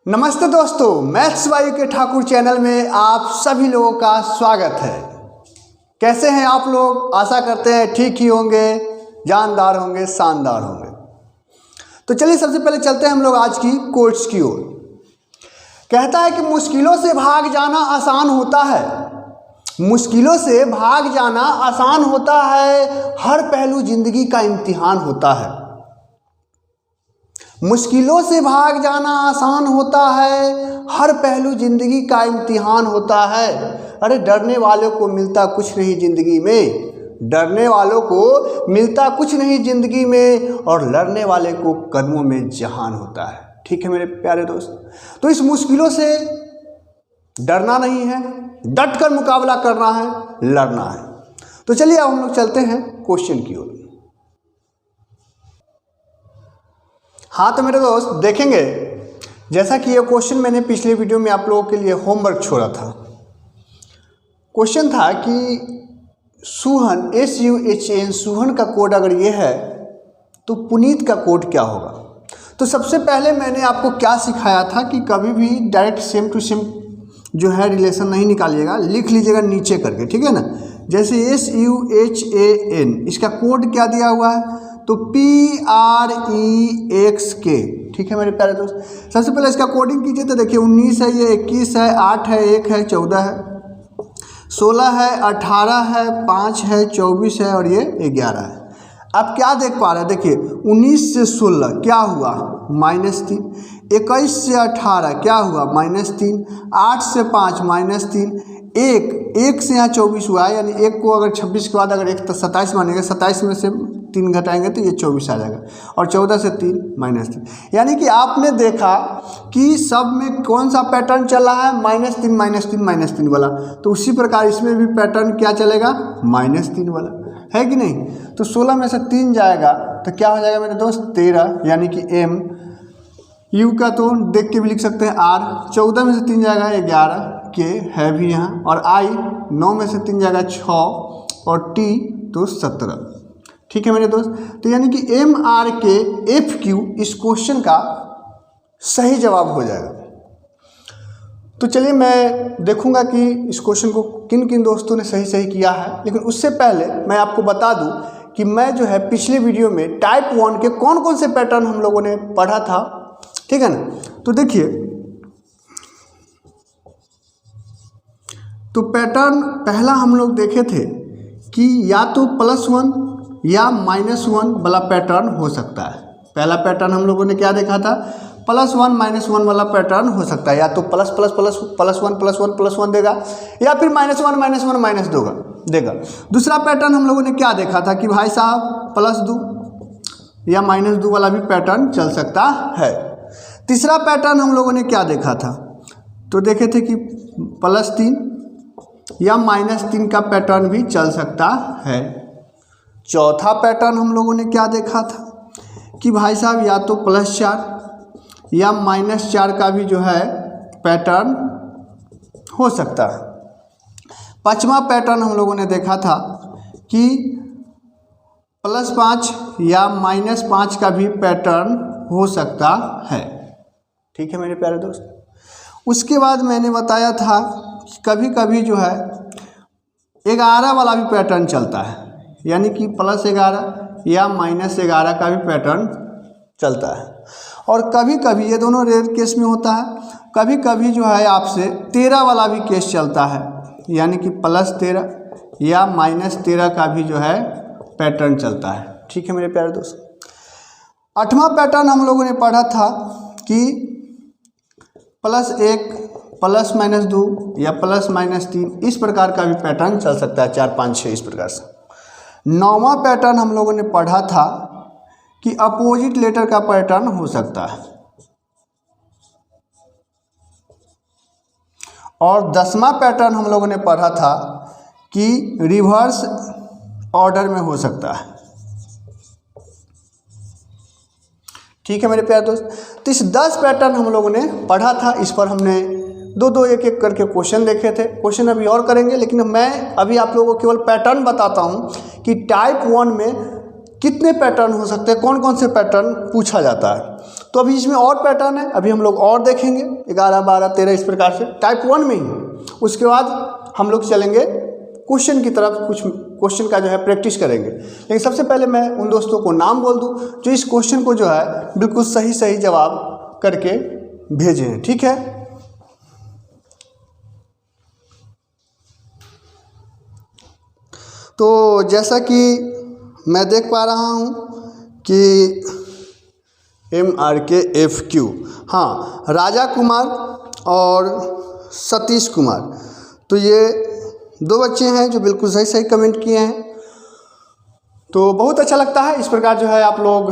नमस्ते दोस्तों, मैथ्स वायु के ठाकुर चैनल में आप सभी लोगों का स्वागत है। कैसे हैं आप लोग? आशा करते हैं ठीक ही होंगे, जानदार होंगे, शानदार होंगे। तो चलिए सबसे पहले चलते हैं हम लोग आज की कोट्स की ओर। कहता है कि मुश्किलों से भाग जाना आसान होता है, मुश्किलों से भाग जाना आसान होता है, हर पहलू जिंदगी का इम्तिहान होता है। मुश्किलों से भाग जाना आसान होता है, हर पहलू जिंदगी का इम्तिहान होता है। अरे डरने वालों को मिलता कुछ नहीं जिंदगी में, डरने वालों को मिलता कुछ नहीं जिंदगी में, और लड़ने वाले को कदमों में जहान होता है। ठीक है मेरे प्यारे दोस्त, तो इस मुश्किलों से डरना नहीं है, डट कर मुकाबला करना है, लड़ना है। तो चलिए अब हम लोग चलते हैं क्वेश्चन की ओर। हाँ तो मेरे दोस्त देखेंगे, जैसा कि ये क्वेश्चन मैंने पिछले वीडियो में आप लोगों के लिए होमवर्क छोड़ा था। क्वेश्चन था कि सुहन SUHN सुहन का कोड अगर ये है तो पुनीत का कोड क्या होगा। तो सबसे पहले मैंने आपको क्या सिखाया था कि कभी भी डायरेक्ट सेम टू सेम जो है रिलेशन नहीं निकालिएगा, लिख लीजिएगा नीचे करके, ठीक है ना। जैसे SUHAN इसका कोड क्या दिया हुआ है, तो PREXK, ठीक है मेरे प्यारे दोस्त। सबसे पहले इसका कोडिंग कीजिए तो देखिए 19 है, ये 21 है, 8 है, 1 है, 14 है, 16 है, 18 है, 5 है, 24 है और ये 11 है। आप क्या देख पा रहे हैं, देखिए 19 से 16 क्या हुआ, -3, 21 से 18 क्या हुआ, -3, 8 से 5 -3, 1 से यहाँ 24 हुआ है, यानी 1 को अगर 26 के बाद अगर 1 तो 27 मानेंगे, 27 में से 3 घटाएंगे तो ये 24 आ जाएगा, और 14 से 3 -3। यानी कि आपने देखा कि सब में कौन सा पैटर्न चला है, -3 -3 -3 वाला। तो उसी प्रकार इसमें भी पैटर्न क्या चलेगा, -3 वाला, है कि नहीं। तो 16 में से 3 जाएगा तो क्या हो जाएगा मेरे दोस्त, 13, यानी कि M। U का तो देख के भी लिख सकते हैं R। 14 में से 3 जाएगा 11, K है भी यहाँ, और I 9 में से 3 जाएगा 6, और T तो 17। ठीक है मेरे दोस्त, तो यानी कि MRKFQ इस क्वेश्चन का सही जवाब हो जाएगा। तो चलिए मैं देखूंगा कि इस क्वेश्चन को किन किन दोस्तों ने सही सही किया है, लेकिन उससे पहले मैं आपको बता दूं कि मैं जो है पिछले वीडियो में टाइप 1 के कौन कौन से पैटर्न हम लोगों ने पढ़ा था, ठीक है ना। तो देखिए, तो पैटर्न पहला हम लोग देखे थे कि या तो +1 या -1 वाला पैटर्न हो सकता है। पहला पैटर्न हम लोगों ने क्या देखा था, +1 -1 वाला पैटर्न हो सकता है, या तो ++++1 +1 देगा, या फिर -1 -1 देगा। दूसरा पैटर्न हम लोगों ने क्या देखा था कि भाई साहब +2 या -2 वाला भी पैटर्न चल सकता है। तीसरा पैटर्न हम लोगों ने क्या देखा था, तो देखे थे कि +3 या -3 का पैटर्न भी चल सकता है। चौथा पैटर्न हम लोगों ने क्या देखा था कि भाई साहब या तो +4 या -4 का भी जो है पैटर्न हो सकता है। पांचवा पैटर्न हम लोगों ने देखा था कि +5 या -5 का भी पैटर्न हो सकता है। ठीक है मेरे प्यारे दोस्त। उसके बाद मैंने बताया था कि कभी कभी जो है 11 वाला भी पैटर्न चलता है, यानी कि +11 या -11 का भी पैटर्न चलता है। और कभी कभी ये दोनों रेयर केस में होता है, कभी कभी जो है आपसे 13 वाला भी केस चलता है, यानी कि +13 या -13 का भी जो है पैटर्न चलता है। ठीक है मेरे प्यारे दोस्त। 8वां पैटर्न हम लोगों ने पढ़ा था कि +1 +-2 या +-3 इस प्रकार का भी पैटर्न चल सकता है, 4 5 6 इस प्रकार से। 9वां पैटर्न हम लोगों ने पढ़ा था कि अपोजिट लेटर का पैटर्न हो सकता है, और 10वां पैटर्न हम लोगों ने पढ़ा था कि रिवर्स ऑर्डर में हो सकता है। ठीक है मेरे प्यारे दोस्त। तो इस 10 पैटर्न हम लोगों ने पढ़ा था, इस पर हमने 2-2 एक-एक करके क्वेश्चन देखे थे। क्वेश्चन अभी और करेंगे, लेकिन मैं अभी आप लोगों को केवल पैटर्न बताता हूं कि टाइप 1 में कितने पैटर्न हो सकते हैं, कौन कौन से पैटर्न पूछा जाता है। तो अभी इसमें और पैटर्न है, अभी हम लोग और देखेंगे 11, 12, 13 इस प्रकार से टाइप 1 में ही। उसके बाद हम लोग चलेंगे क्वेश्चन की तरफ, कुछ क्वेश्चन का जो है प्रैक्टिस करेंगे। लेकिन सबसे पहले मैं उन दोस्तों को नाम बोल दूं जो इस क्वेश्चन को जो है बिल्कुल सही सही जवाब करके भेजे हैं, ठीक है। तो जैसा कि मैं देख पा रहा हूं कि MRKFQ, हाँ, राजा कुमार और सतीश कुमार, तो ये 2 बच्चे हैं जो बिल्कुल सही सही कमेंट किए हैं। तो बहुत अच्छा लगता है, इस प्रकार जो है आप लोग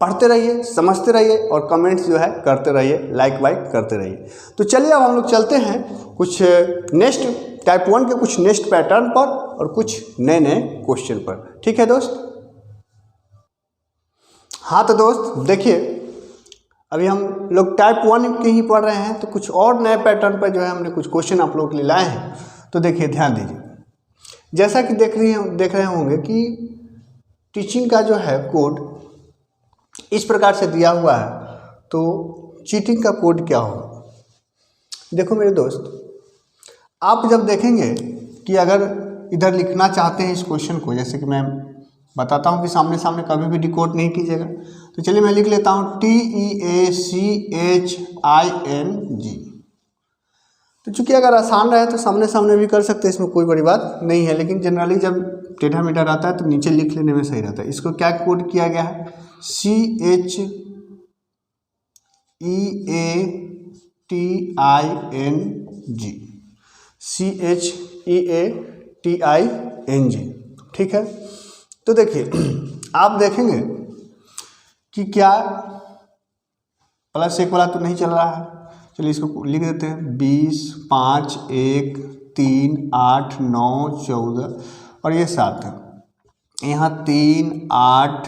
पढ़ते रहिए, समझते रहिए और कमेंट्स जो है करते रहिए, लाइक वाइक करते रहिए। तो चलिए अब हम लोग चलते हैं कुछ नेक्स्ट टाइप 1 के कुछ नेक्स्ट पैटर्न पर और कुछ नए नए क्वेश्चन पर, ठीक है दोस्त। हाँ तो दोस्त देखिए, अभी हम लोग टाइप 1 के ही पढ़ रहे हैं, तो कुछ और नए पैटर्न पर जो है हमने कुछ क्वेश्चन आप लोगों के लिए लाए हैं। तो देखिए, ध्यान दीजिए, जैसा कि देख रहे होंगे कि टीचिंग का जो है कोड इस प्रकार से दिया हुआ है। तो चीटिंग का कोड क्या होगा? देखो मेरे दोस्त, आप जब देखेंगे कि अगर इधर लिखना चाहते हैं इस क्वेश्चन को, जैसे कि मैं बताता हूँ कि सामने सामने कभी भी डिकोड नहीं कीजिएगा। तो चलिए मैं लिख लेता हूँ TEACHING। तो चूंकि अगर आसान रहे तो सामने सामने भी कर सकते हैं, इसमें कोई बड़ी बात नहीं है। लेकिन जनरली जब टेढ़ा मेढ़ा रहता है तो नीचे लिख लेने में सही रहता है। इसको क्या कोड किया गया है? CHEATING, CHEATING, ठीक है। तो देखिए, आप देखेंगे कि क्या +1 वाला तो नहीं चल रहा है। चलिए इसको लिख देते हैं 20, 5, 1, 3, 8, 9, 14 और ये 7 है। यहाँ 3, 8,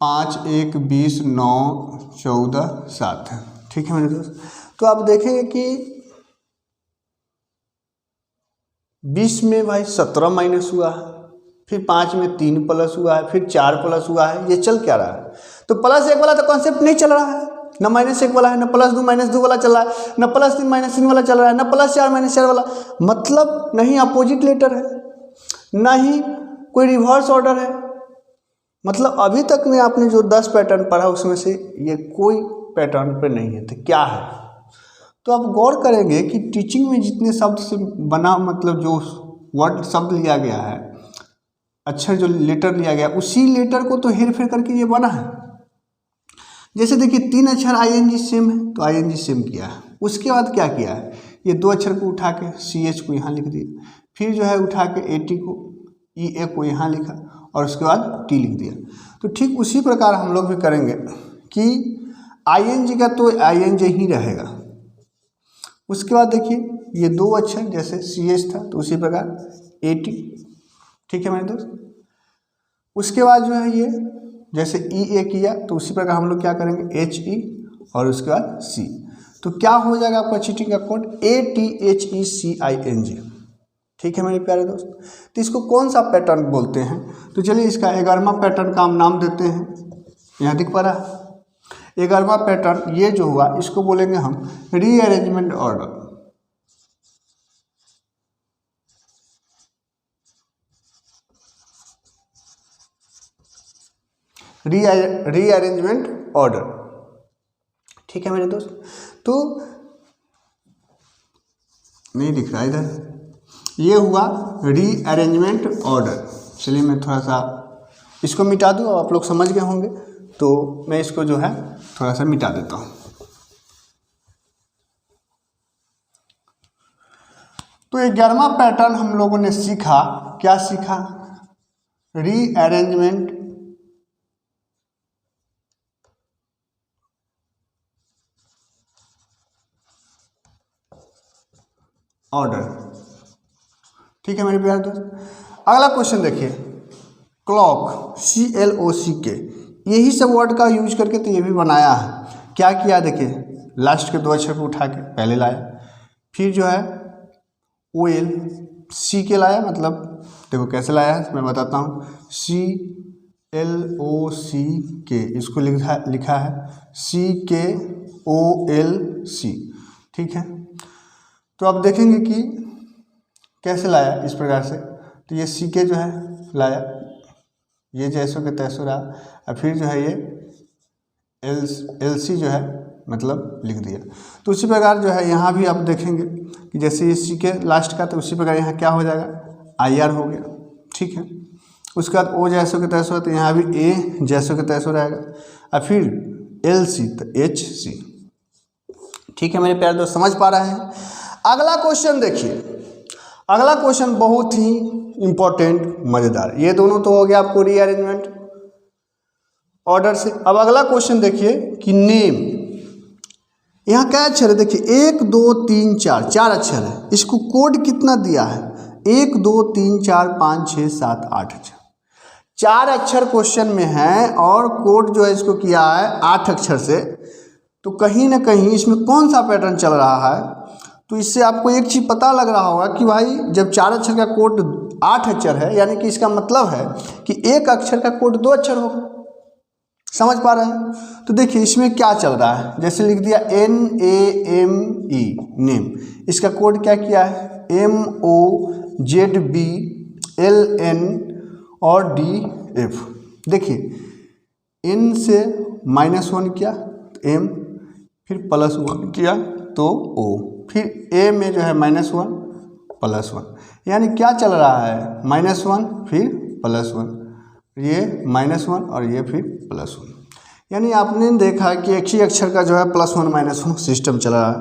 5, 1, 20, 9, 14, 7 है, ठीक है मेरे दोस्त। तो आप देखेंगे कि 20 में भाई 17 माइनस हुआ है, फिर 5 में 3 प्लस हुआ है, फिर 4 प्लस हुआ है। ये चल क्या रहा है? तो +1 वाला तो कॉन्सेप्ट नहीं चल रहा है, न -1 वाला है, न +2 -2 वाला चल रहा है, न +3 -3 वाला चल रहा है, न +4 -4 वाला। मतलब नहीं अपोजिट लेटर है, ना ही कोई रिवर्स ऑर्डर है। मतलब अभी तक में आपने जो 10 पैटर्न पढ़ा उसमें से ये कोई पैटर्न पे नहीं है। तो क्या है? तो आप गौर करेंगे कि टीचिंग में जितने शब्द से बना, मतलब जो वर्ड शब्द लिया गया है, अक्षर जो लेटर लिया गया, उसी लेटर को तो हेर फेर करके ये बना है। जैसे देखिए 3 अक्षर ING सेम है तो ING सेम किया है। उसके बाद क्या किया है? ये 2 अक्षर को उठा के CH को यहाँ लिख दिया, फिर जो है उठा के AT को EA को यहाँ लिखा और उसके बाद T लिख दिया। तो ठीक उसी प्रकार हम लोग भी करेंगे कि ING का तो ING ही रहेगा। उसके बाद देखिए ये 2 अक्षर जैसे CH था तो उसी प्रकार AT, ठीक है मेरे दोस्त। उसके बाद जो है ये जैसे EA किया तो उसी प्रकार हम लोग क्या करेंगे HE और उसके बाद C। तो क्या हो जाएगा आपका चीटिंग का कोड? ATHECING, ठीक है मेरे प्यारे दोस्त। तो इसको कौन सा पैटर्न बोलते हैं? तो चलिए इसका 11वां पैटर्न का हम नाम देते हैं। यहाँ दिख पा रहा है 11वां पैटर्न। ये जो हुआ इसको बोलेंगे हम रीअरेंजमेंट ऑर्डर। रीअरेंजमेंट ऑर्डर, ठीक है मेरे दोस्त। तो नहीं दिख रहा इधर, ये हुआ रीअरेंजमेंट ऑर्डर। चलिए मैं थोड़ा सा इसको मिटा दूँ, आप लोग समझ गए होंगे तो मैं इसको जो है थोड़ा सा मिटा देता हूँ। तो 11वां पैटर्न हम लोगों ने सीखा, क्या सीखा? रीअरेंजमेंट ऑर्डर, ठीक है मेरे प्यारे दोस्त। अगला क्वेश्चन देखिए, क्लॉक, CLOCK, यही सब वर्ड का यूज करके तो ये भी बनाया है। क्या किया? देखिए लास्ट के 2 अक्षर को उठा के पहले लाया, फिर जो है OLCK लाया। मतलब देखो कैसे लाया है मैं बताता हूँ, LOCK, इसको लिखा है CKOLC। ठीक है, तो आप देखेंगे कि कैसे लाया इस प्रकार से। तो ये CK जो है लाया, ये जैसो के तैसो रहा, और फिर जो है ये LC जो है मतलब लिख दिया। तो उसी प्रकार जो है यहाँ भी आप देखेंगे कि जैसे ये CK लास्ट का, तो उसी प्रकार यहाँ क्या हो जाएगा, IR हो गया। ठीक है, उसके बाद O जैसो के तैसो, तो यहाँ भी A जैसो के तैसो रहेगा, और फिर LC तो HC। ठीक है मेरे प्यारे दोस्त, समझ पा रहे हैं। अगला क्वेश्चन देखिए, अगला क्वेश्चन बहुत ही इंपॉर्टेंट मज़ेदार। ये दोनों तो हो गया आपको रीअरेंजमेंट ऑर्डर से। अब अगला क्वेश्चन देखिए कि नेम, यहाँ क्या अक्षर है, देखिए 1 2 3 4, 4 अक्षर है। इसको कोड कितना दिया है, 1 2 3 4 5 6 7 8 अक्षर, 4 अक्षर क्वेश्चन में है, और कोड जो है इसको किया है 8 अक्षर से। तो कहीं ना कहीं इसमें कौन सा पैटर्न चल रहा है। तो इससे आपको एक चीज़ पता लग रहा होगा कि भाई जब 4 अक्षर का कोड 8 अक्षर है, यानी कि इसका मतलब है कि एक अक्षर का कोड 2 अक्षर होगा। समझ पा रहे हैं। तो देखिए इसमें क्या चल रहा है, जैसे लिख दिया NAME नेम, इसका कोड क्या किया है MOZBLN और DF। देखिए N से -1 किया तो M, फिर +1 किया तो O, फिर A में जो है -1 +1, यानी क्या चल रहा है, -1 फिर +1, ये -1 और ये फिर +1। यानी आपने देखा कि एक ही अक्षर का जो है +1 -1 सिस्टम चल रहा है।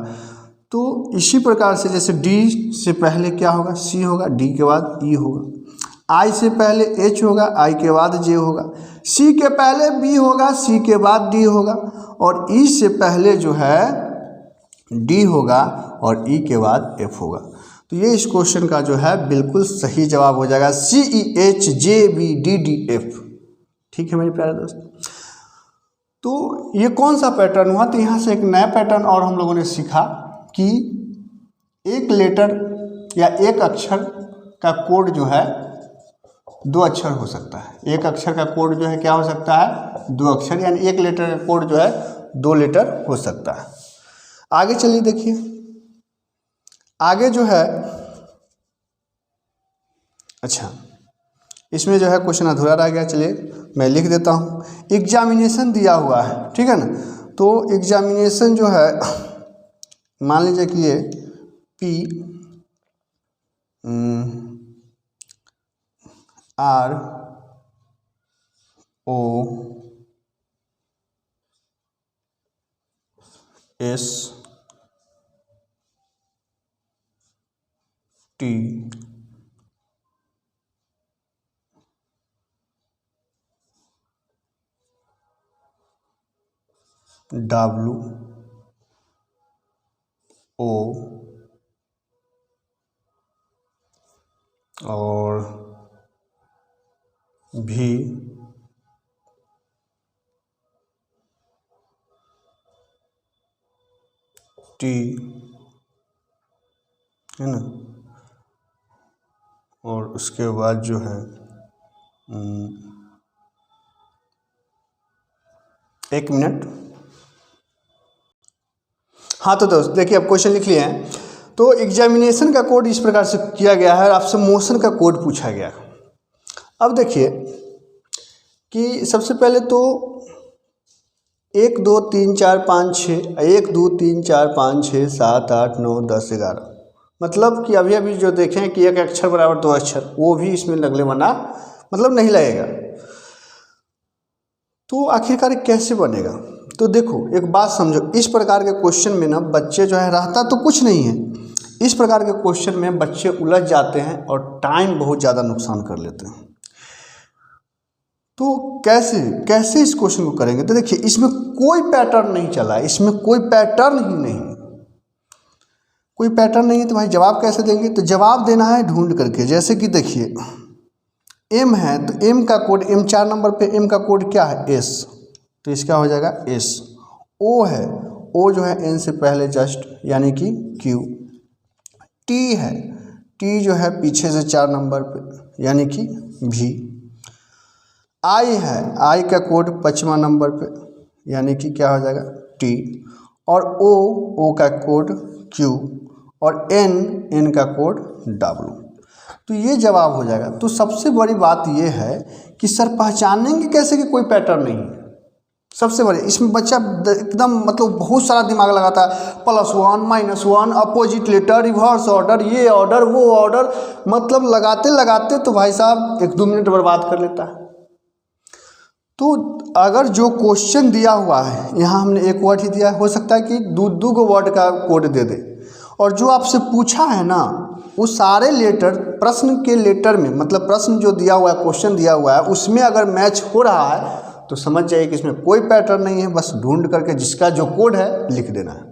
तो इसी प्रकार से जैसे D से पहले क्या होगा, C होगा, D के बाद E होगा, I से पहले H होगा, I के बाद J होगा, C के पहले B होगा, C के बाद D होगा, और E से पहले जो है D होगा और E के बाद F होगा। तो ये इस क्वेश्चन का जो है बिल्कुल सही जवाब हो जाएगा CEHJBDDF। ठीक है मेरे प्यारे दोस्त। तो ये कौन सा पैटर्न हुआ, तो यहाँ से एक नया पैटर्न और हम लोगों ने सीखा कि एक लेटर या एक अक्षर का कोड जो है 2 अक्षर हो सकता है। एक अक्षर का कोड जो है क्या हो सकता है, 2 अक्षर, यानी एक लेटर का कोड जो है 2 लेटर हो सकता है। आगे चलिए देखिए, आगे जो है, अच्छा इसमें जो है क्वेश्चन अधूरा रह गया, चलिए मैं लिख देता हूँ। एग्जामिनेशन दिया हुआ है, ठीक है ना। तो एग्जामिनेशन जो है मान लीजिए कि ये ROST और भी टी है ना, और उसके बाद जो है एक मिनट, हाँ तो दोस्त देखिए अब क्वेश्चन लिख लिए हैं। तो एग्जामिनेशन का कोड इस प्रकार से किया गया है, आपसे मोशन का कोड पूछा गया। अब देखिए कि सबसे पहले तो 1 2 3 4 5 6, 1 2 3 4 5 6 7 8 9 10 11, मतलब कि अभी अभी जो देखें कि एक अक्षर बराबर 2 अक्षर, वो भी इसमें लगने वाला मतलब नहीं लगेगा। तो आखिरकार कैसे बनेगा, तो देखो एक बात समझो, इस प्रकार के क्वेश्चन में ना बच्चे जो है, रहता तो कुछ नहीं है, इस प्रकार के क्वेश्चन में बच्चे उलझ जाते हैं और टाइम बहुत ज़्यादा नुकसान कर लेते हैं। तो कैसे इस क्वेश्चन को करेंगे, तो देखिए इसमें कोई पैटर्न नहीं चला है, इसमें कोई पैटर्न ही नहीं, कोई पैटर्न नहीं है, तो भाई जवाब कैसे देंगे, तो जवाब देना है ढूंढ करके। जैसे कि देखिए M है, तो M का कोड, M 4 नंबर पे M का कोड क्या है, S, तो इसका हो जाएगा S। O है, O जो है N से पहले जस्ट, यानी कि Q। T है, T जो है पीछे से 4 नंबर पे, यानी कि V। आई है, आई का कोड 5वां नंबर पे, यानी कि क्या हो जाएगा टी, और ओ का कोड क्यू, और एन का कोड डब्लू। तो ये जवाब हो जाएगा। तो सबसे बड़ी बात ये है कि सर पहचानेंगे कैसे कि कोई पैटर्न नहीं है। सबसे बड़ी इसमें बच्चा एकदम मतलब बहुत सारा दिमाग लगाता है, +1 -1 अपोजिट लेटर, रिवर्स ऑर्डर, ये ऑर्डर वो ऑर्डर, मतलब लगाते लगाते तो भाई साहब 1-2 मिनट बर्बाद कर लेता है। तो अगर जो क्वेश्चन दिया हुआ है, यहाँ हमने एक वर्ड ही दिया है, हो सकता है कि दो गो वर्ड का कोड दे दे, और जो आपसे पूछा है ना वो सारे लेटर प्रश्न के लेटर में, मतलब प्रश्न जो दिया हुआ है, क्वेश्चन दिया हुआ है, उसमें अगर मैच हो रहा है तो समझ जाइए कि इसमें कोई पैटर्न नहीं है, बस ढूंढ करके जिसका जो कोड है लिख देना है।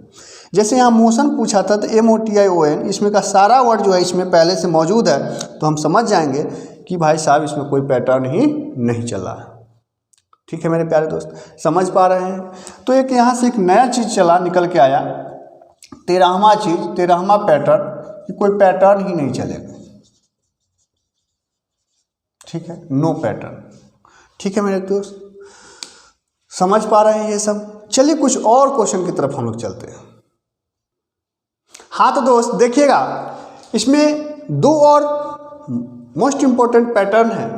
जैसे यहाँ मोशन पूछा था तो MOTION, इसमें का सारा वर्ड जो है इसमें पहले से मौजूद है, तो हम समझ जाएंगे कि भाई साहब इसमें कोई पैटर्न ही नहीं चला है। ठीक है मेरे प्यारे दोस्त, समझ पा रहे हैं। तो एक यहाँ से एक नया चीज़ चला निकल के आया, 13वां पैटर्न, कि कोई पैटर्न ही नहीं चलेगा। ठीक है, नो पैटर्न। ठीक है मेरे दोस्त, समझ पा रहे हैं ये सब। चलिए कुछ और क्वेश्चन की तरफ हम लोग चलते हैं। हाँ तो दोस्त देखिएगा, इसमें 2 और मोस्ट इंपॉर्टेंट पैटर्न है।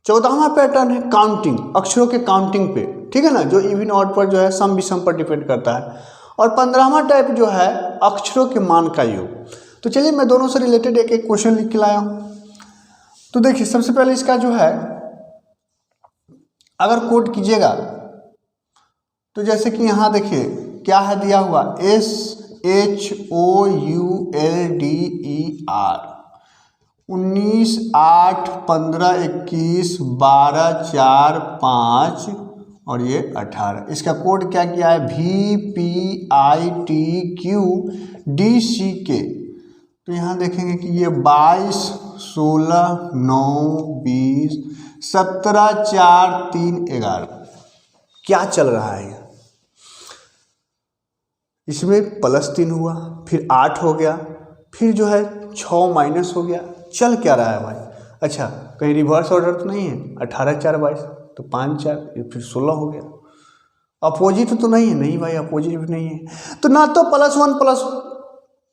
14वां पैटर्न है काउंटिंग, अक्षरों के काउंटिंग पे, ठीक है ना, जो इवन ऑड पर जो है सम विषम पर डिपेंड करता है। और 15वां टाइप जो है अक्षरों के मान का योग। तो चलिए मैं दोनों से रिलेटेड एक एक क्वेश्चन लिख के लाया हूँ। तो देखिए सबसे पहले इसका जो है अगर कोड कीजिएगा तो जैसे कि यहाँ देखिए क्या है दिया हुआ, SHOULDER 19 8 15 21 12 4 5 और ये 18। इसका कोड क्या किया है, VPITQDCK। तो यहाँ देखेंगे कि ये 22 16 9 20 17 4 3 11 क्या चल रहा है। इसमें +3 हुआ, फिर 8 हो गया, फिर जो है 6 माइनस हो गया, चल क्या रहा है भाई। अच्छा कहीं रिवर्स ऑर्डर तो नहीं है, 18 4 22 तो 5 4 फिर 16 हो गया। अपोजिट तो नहीं है, नहीं भाई अपोजिट भी नहीं है। तो ना तो +1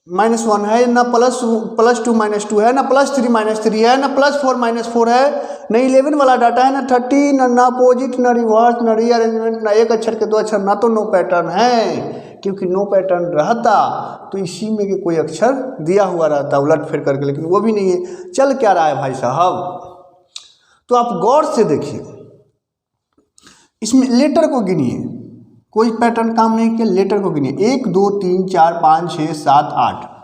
-1 है, ना +2 -2 है, ना +3 -3 है, ना +4 -4 है, ना 11 वाला डाटा है, ना 30, ना अपोजिट, ना रिवर्स, ना रीअरेंजमेंट, ना एक अक्षर के 2 अक्षर, ना तो नो पैटर्न है। क्योंकि नो पैटर्न रहता तो इसी में के कोई अक्षर दिया हुआ रहता उलट फेर करके, लेकिन वो भी नहीं है। चल क्या रहा है भाई साहब, तो आप गौर से देखिए, इसमें लेटर को गिनिए, कोई पैटर्न काम नहीं किया, लेटर को गिनिए। 1 2 3 4 5 6 7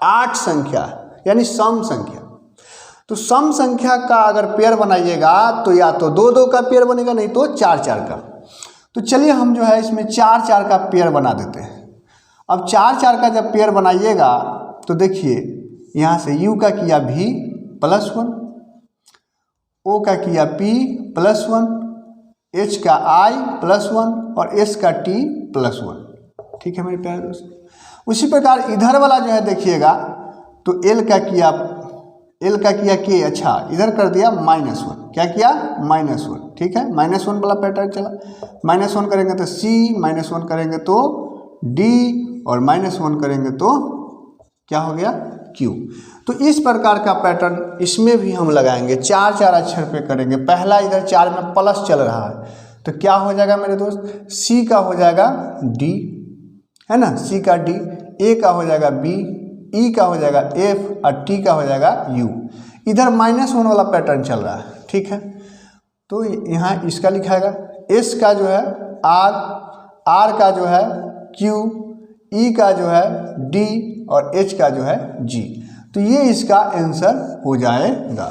8 संख्या है, यानी सम संख्या। तो सम संख्या का अगर पेयर बनाइएगा तो या तो 2 2 का पेयर बनेगा, नहीं तो 4 4 का। तो चलिए हम जो है इसमें 4 4 का पेयर बना देते हैं। अब 4 4 का जब पेयर बनाइएगा तो देखिए यहाँ से U का किया V +1, O का किया P +1, H का I +1 और S का T +1। ठीक है मेरे प्यारे दोस्त। उसी प्रकार इधर वाला जो है देखिएगा तो L का किया K, अच्छा इधर कर दिया -1, क्या किया -1। ठीक है, -1 वाला पैटर्न चला, -1 करेंगे तो C, -1 करेंगे तो D और -1 करेंगे तो क्या हो गया Q। तो इस प्रकार का पैटर्न इसमें भी हम लगाएंगे, 4 4 अक्षर पे करेंगे। पहला इधर 4 में प्लस चल रहा है तो क्या हो जाएगा मेरे दोस्त, C का हो जाएगा D, है ना, C का D, A का हो जाएगा B, E का हो जाएगा F और T का हो जाएगा U। इधर -1 वाला पैटर्न चल रहा है। ठीक है, तो यहाँ इसका लिखाएगा, S का जो है R का जो है Q, E का जो है D और H का जो है G। तो ये इसका आंसर हो जाएगा।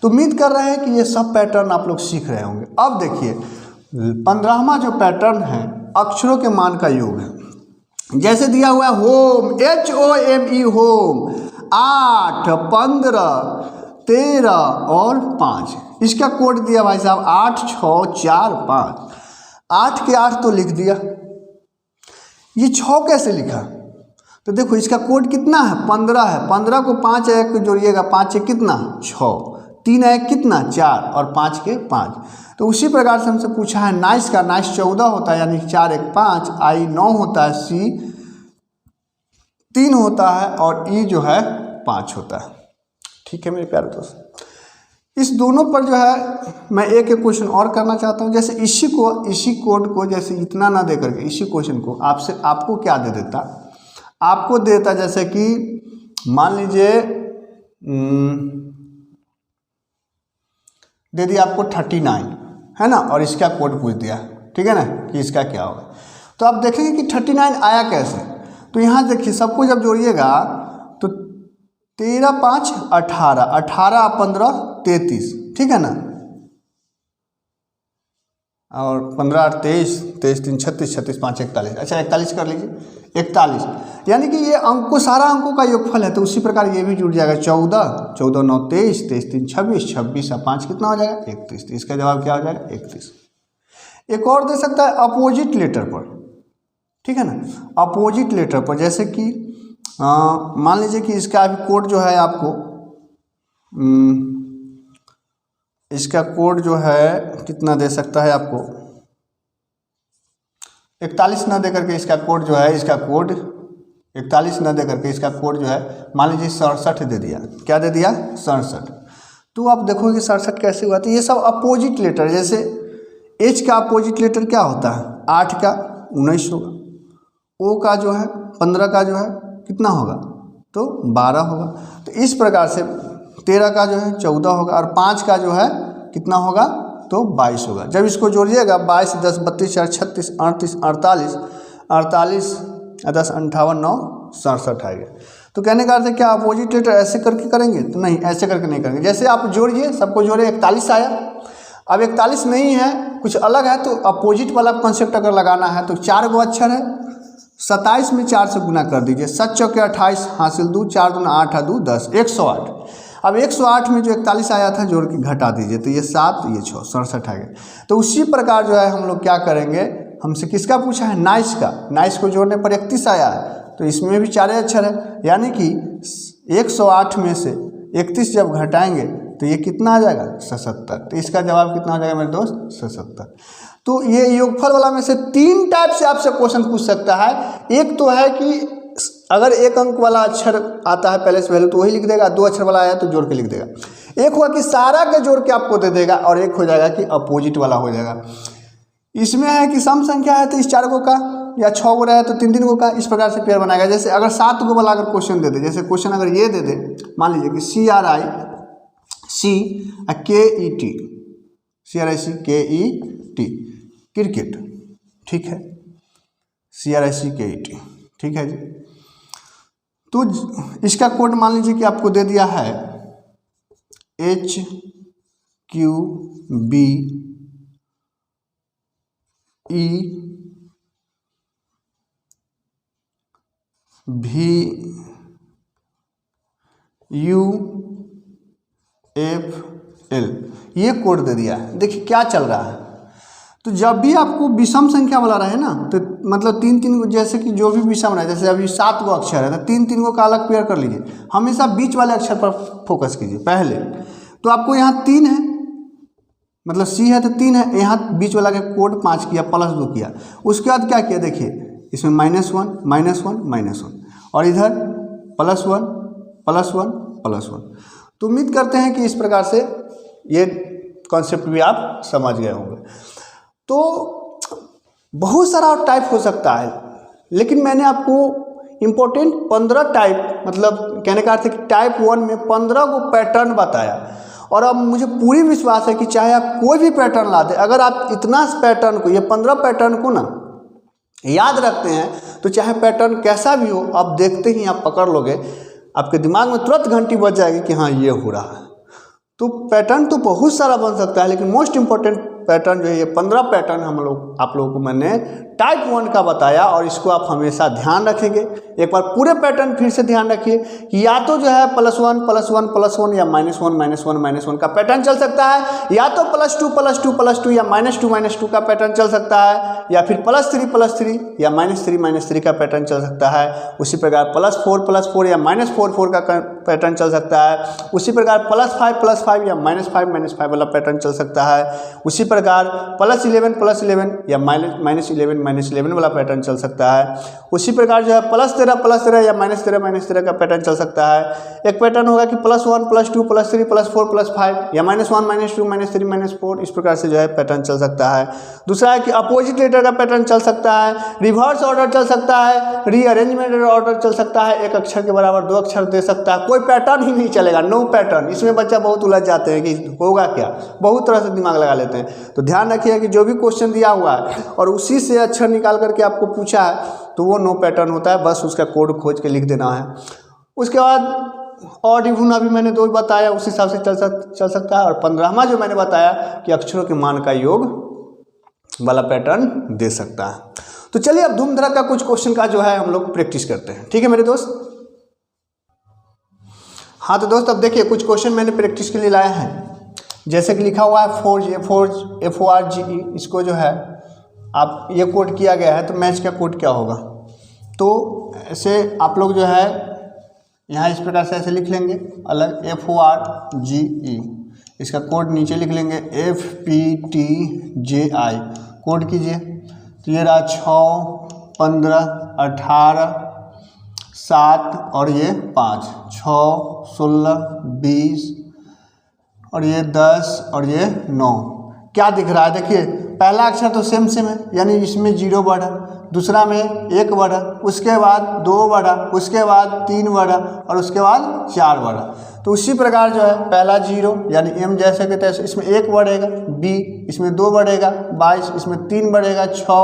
तो उम्मीद कर रहे हैं कि ये सब पैटर्न आप लोग सीख रहे होंगे। अब देखिए 15वां जो पैटर्न है अक्षरों के मान का योग है। जैसे दिया हुआ है होम, HOME होम, 8 15 13 और 5। इसका कोड दिया भाई साहब 8 6 4 5। 8 के 8 तो लिख दिया, ये 6 कैसे लिखा, तो देखो इसका कोड कितना है 15 है, 15 को 5 1 जोड़िएगा, 5 से कितना 6, 3 है कितना 4 और 5 के 5। तो उसी प्रकार से हमसे पूछा है नाइस का, नाइस 14 होता है यानी 4 1 5, आई 9 होता है, सी 3 होता है और ई जो है 5 होता है। ठीक है मेरे प्यारे दोस्त, इस दोनों पर जो है मैं एक क्वेश्चन और करना चाहता हूँ। जैसे इसी कोड को जैसे इतना ना दे करके इसी क्वेश्चन को आपको क्या दे देता, आपको देता जैसे कि मान लीजिए दे दिया आपको 39 है ना, और इसका कोड पूछ दिया, ठीक है ना, कि इसका क्या होगा। तो आप देखेंगे कि 39 आया कैसे। तो यहाँ देखिए सबको जब जोड़िएगा तो 13 5 18, 18 15 33, ठीक है ना, और 15 8 23, 23 3 36, 36 5 41। अच्छा 41 कर लीजिए, 41 यानी कि ये अंक को सारा अंकों का योगफल है। तो उसी प्रकार ये भी जुड़ जाएगा 14, 14 9 23, 23 3 26, 26 और 5 कितना हो जाएगा 31। तो इसका जवाब क्या हो जाएगा 31। एक और दे सकता है अपोजिट लेटर पर, ठीक है ना, अपोजिट लेटर पर जैसे कि मान लीजिए कि इसका अभी कोड जो है आपको इसका कोड जो है कितना दे सकता है आपको 41 ना दे करके इसका कोड जो है, इसका कोड 41 ना दे करके इसका कोड जो है मान लीजिए 67 दे दिया। क्या दे दिया 67। तो आप देखोगे 67 कैसे हुआ। तो ये सब अपोजिट लेटर, जैसे एच का अपोजिट लेटर क्या होता है 8 का 19 होगा, ओ का जो है 15 का जो है कितना होगा तो 12 होगा। तो इस प्रकार से 13 का जो है 14 होगा और 5 का जो है कितना होगा तो 22 होगा। जब इसको जोड़िएगा 22 10 32 4 36 38 48 48 10 58 9 67 आएगा। तो कहने का अर्थ है क्या अपोजिट लेटर ऐसे करके करेंगे तो नहीं, ऐसे करके नहीं करेंगे। जैसे आप जोड़िए, सबको जोड़े 41 आया, अब 41 नहीं है कुछ अलग है तो अपोजिट वाला कॉन्सेप्ट अगर लगाना है तो 4 गो अक्षर है, 27 में 4 से गुना कर दीजिए, 7 चौके 28 हासिल 2, 4 दूना 8 2 10 108। अब 108 में जो 41 आया था जोड़ के घटा दीजिए तो ये 7 ये 6 67 आ गया। तो उसी प्रकार जो है हम लोग क्या करेंगे, हमसे किसका पूछा है नाइस का, नाइस को जोड़ने पर 31 आया है तो इसमें भी 4 अक्षर है, यानी कि 108 में से 31 जब घटाएंगे तो ये कितना आ जाएगा 77। तो इसका जवाब कितना हो जाएगा मेरे दोस्त 77। तो ये योगफल वाला में से 3 टाइप से आपसे क्वेश्चन पूछ सकता है। एक तो है कि अगर एक अंक वाला अक्षर आता है पहले से पहले तो वही लिख देगा, 2 अक्षर वाला आया तो जोड़ के लिख देगा। एक हुआ कि सारा के जोड़ के आपको दे देगा और एक हो जाएगा कि अपोजिट वाला हो जाएगा। इसमें है कि सम संख्या है तो इस 4 गो का या 6 गो रहा है तो 3 गो का, इस प्रकार से पेयर बनाएगा। जैसे अगर 7 गो वाला अगर क्वेश्चन दे दे, जैसे क्वेश्चन अगर ये दे दे मान लीजिए कि CRIC क्रिकेट, ठीक है, CRICKET, ठीक है जी। तो इसका कोड मान लीजिए कि आपको दे दिया है HQBEU FL, ये कोड दे दिया है। देखिए क्या चल रहा है, तो जब भी आपको विषम संख्या वाला रहे ना तो मतलब 3 गो, जैसे कि जो भी विषम रहे, जैसे अभी 7 गो अक्षर है तो 3 गो का अलग पेयर कर लीजिए, हमेशा बीच वाले अक्षर पर फोकस कीजिए पहले। तो आपको यहाँ 3 है, मतलब C है तो 3 है, यहाँ बीच वाला का कोड 5 किया +2 किया, उसके बाद क्या किया देखिए इसमें -1 -1 -1 और इधर +1 +1 +1। तो उम्मीद करते हैं कि इस प्रकार से ये कॉन्सेप्ट भी आप समझ गए होंगे। तो बहुत सारा टाइप हो सकता है, लेकिन मैंने आपको इम्पोर्टेंट 15 टाइप, मतलब कहने का अर्थ है कि टाइप 1 में 15 को पैटर्न बताया। और अब मुझे पूरी विश्वास है कि चाहे आप कोई भी पैटर्न ला दें, अगर आप इतना पैटर्न को, ये 15 पैटर्न को ना याद रखते हैं तो चाहे पैटर्न कैसा भी हो, आप देखते ही आप पकड़ लोगे, आपके दिमाग में तुरंत घंटी बज जाएगी कि हाँ ये हो रहा है। तो पैटर्न तो बहुत सारा बन सकता है, लेकिन मोस्ट इम्पोर्टेंट पैटर्न जो है ये 15 पैटर्न आप लोगों को मैंने टाइप 1 का बताया और इसको आप हमेशा ध्यान रखेंगे। एक बार पूरे पैटर्न फिर से ध्यान रखिए कि या तो जो है +1 +1 +1 या -1 -1 का पैटर्न चल सकता है, या तो +2 +2 +2 या -2 -2 का पैटर्न चल सकता है, या फिर +3 +3 या -3 -3 का पैटर्न चल सकता है। उसी प्रकार +4 +4 या -4 4 का पैटर्न चल सकता है। उसी प्रकार +5 +5 या -5 -5 वाला पैटर्न चल सकता है। उसी प्रकार +11 +11 या -11 -11 वाला पैटर्न चल सकता है। उसी प्रकार जो है +13 +13 या -13 -13 का पैटर्न चल सकता है। एक पैटर्न होगा कि +1 +2 +3 +4 +5 या -1 -2 -3 -4, इस प्रकार से जो है पैटर्न चल सकता है। दूसरा है कि अपोजिट लेटर का पैटर्न चल सकता है, रिवर्स ऑर्डर चल सकता है, रीअरेंजमेंट ऑर्डर चल सकता है, एक अक्षर के बराबर 2 अक्षर दे सकता है, कोई पैटर्न ही नहीं चलेगा, नो पैटर्न। इसमें बच्चा बहुत उलझ जाते हैं कि होगा क्या, बहुत तरह से दिमाग लगा लेते हैं। तो ध्यान रखिए कि जो भी क्वेश्चन दिया हुआ है और उसी से अक्षर निकाल करके आपको पूछा है तो वो नो पैटर्न होता है, बस उसका कोड खोज के लिख देना है। उसके बाद और इवन अभी मैंने 2 बताया, उस हिसाब से चल सकता है। और 15वां जो मैंने बताया कि अक्षरों के मान का योग वाला पैटर्न दे सकता है। तो चलिए अब धूम धड़ाका कुछ क्वेश्चन का जो है हम लोग प्रैक्टिस करते हैं, ठीक है मेरे दोस्त। हाँ तो दोस्त अब देखिए कुछ क्वेश्चन मैंने प्रैक्टिस के लिए लाया है। जैसे कि लिखा हुआ है FORGE, इसको जो है आप ये कोड किया गया है, तो मैच का कोड क्या होगा। तो ऐसे आप लोग जो है यहाँ इस प्रकार से ऐसे लिख लेंगे अलग FORGE, इसका कोड नीचे लिख लेंगे FPTJI, कोड कीजिए। तो ये रहा 6 15 18 7 और ये 5, 6 16 20 और ये 10 और ये 9। क्या दिख रहा है, देखिए पहला अक्षर तो सेम है, यानी इसमें 0 बढ़ा, दूसरा में 1 बढ़ा, उसके बाद 2 बढ़ा, उसके बाद 3 बढ़ा और उसके बाद 4 बढ़ा। तो उसी प्रकार जो है पहला 0 यानी M जैसे के तैसे, इसमें 1 बढ़ेगा, B इसमें 2 बढ़ेगा, 22 इसमें 3 बढ़ेगा, 6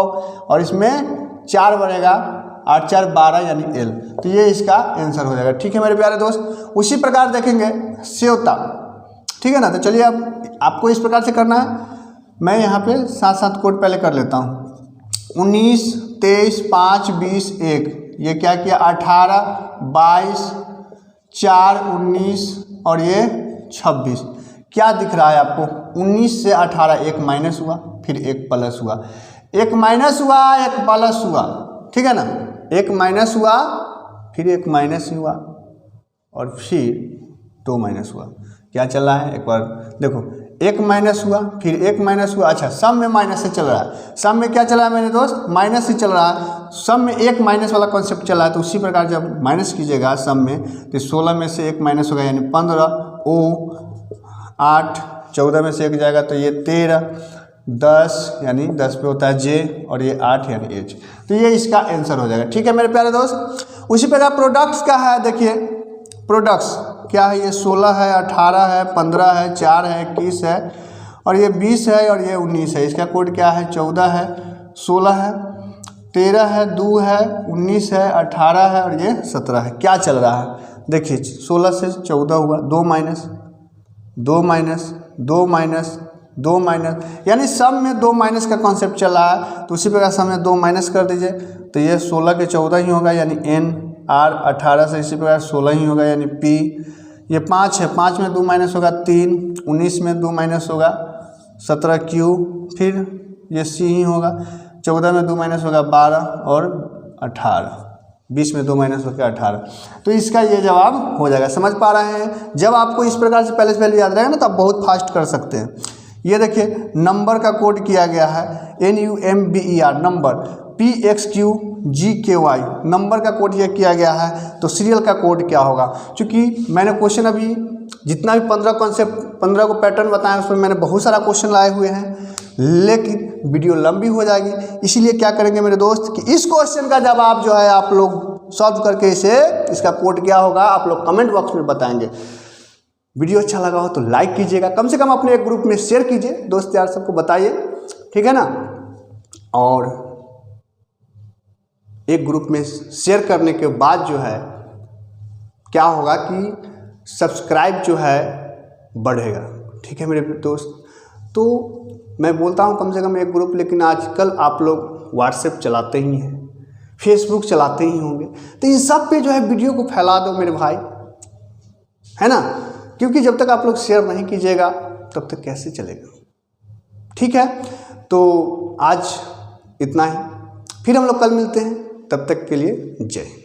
और इसमें 4 बढ़ेगा, 8 4 12 यानी L। तो ये इसका आंसर हो जाएगा, ठीक है मेरे प्यारे दोस्त। उसी प्रकार देखेंगे सेवता, ठीक है ना। तो चलिए अब आपको इस प्रकार से करना है, मैं यहाँ पे साथ साथ कोड पहले कर लेता हूँ। 19 23 5 20 1, ये क्या किया 18 22 4 19 और ये 26। क्या दिख रहा है आपको, 19 से 18 एक माइनस हुआ, फिर एक प्लस हुआ, एक माइनस हुआ एक प्लस हुआ, ठीक है ना। एक माइनस हुआ फिर एक माइनस ही हुआ और फिर 2 माइनस हुआ। क्या चल रहा है एक बार देखो, एक माइनस हुआ फिर एक माइनस हुआ। अच्छा सम में माइनस से चल रहा है, सम में क्या चल रहा है मेरे दोस्त, माइनस से चल रहा है। सम में एक माइनस वाला कॉन्सेप्ट चल रहा है, तो उसी प्रकार जब माइनस कीजिएगा सम में तो 16 में से एक माइनस होगा यानी 15, ओ 8, 14 में से एक जाएगा तो ये 13, 10 यानी 10 पे होता है जे और ये 8 यानी एच। तो ये इसका आंसर हो जाएगा, ठीक है मेरे प्यारे दोस्त। उसी प्रकार प्रोडक्ट्स का है, देखिए प्रोडक्ट्स क्या है, ये 16 है, 18 है, 15 है, 4 है, 21 है और ये 20 है और ये 19 है। इसका कोड क्या है, 14 है, 16 है, 13 है, 2 है, 19 है, 18 है और ये 17 है। क्या चल रहा है देखिए, 16 से 14 हुआ, 2 माइनस 2 माइनस 2 माइनस 2 माइनस, यानी सब में 2 माइनस का कॉन्सेप्ट चल रहा है। तो उसी प्रकार सब में 2 माइनस कर दीजिए, तो ये 16 के 14 ही होगा यानी एन, आर 18 से इसी प्रकार 16 ही होगा यानी पी। ये 5 है, 5 में 2 माइनस होगा 3, 19 में 2 माइनस होगा 17 क्यू, फिर ये सी ही होगा, 14 में 2 माइनस होगा 12 और 18, 20 में 2 माइनस होकर 18। तो इसका ये जवाब हो जाएगा। समझ पा रहे हैं, जब आपको इस प्रकार से पहले से पहले याद रहेगा ना तो आप बहुत फास्ट कर सकते हैं। ये देखिए नंबर का कोड किया गया है NUMBER, नंबर PXQGKY, नंबर का कोड ये किया गया है। तो सीरियल का कोड क्या होगा, क्योंकि मैंने क्वेश्चन अभी जितना भी 15 कॉन्सेप्ट 15 को पैटर्न बताया उसमें मैंने बहुत सारा क्वेश्चन लाए हुए हैं, लेकिन वीडियो लंबी हो जाएगी। इसीलिए क्या करेंगे मेरे दोस्त कि इस क्वेश्चन का जवाब जो है आप लोग सॉल्व करके इसे, इसका कोड क्या होगा आप लोग कमेंट बॉक्स में बताएंगे। वीडियो अच्छा लगा हो तो लाइक कीजिएगा, कम से कम अपने एक ग्रुप में शेयर कीजिए, दोस्त यार सबको बताइए, ठीक है ना। और एक ग्रुप में शेयर करने के बाद जो है क्या होगा कि सब्सक्राइब जो है बढ़ेगा, ठीक है मेरे दोस्त। तो मैं बोलता हूँ कम से कम एक ग्रुप, लेकिन आजकल आप लोग व्हाट्सएप चलाते ही हैं, फेसबुक चलाते ही होंगे, तो इन सब पे जो है वीडियो को फैला दो मेरे भाई, है ना, क्योंकि जब तक आप लोग शेयर नहीं कीजिएगा तब तक कैसे चलेगा। ठीक है, तो आज इतना ही, फिर हम लोग कल मिलते हैं, तब तक के लिए जय हिंद।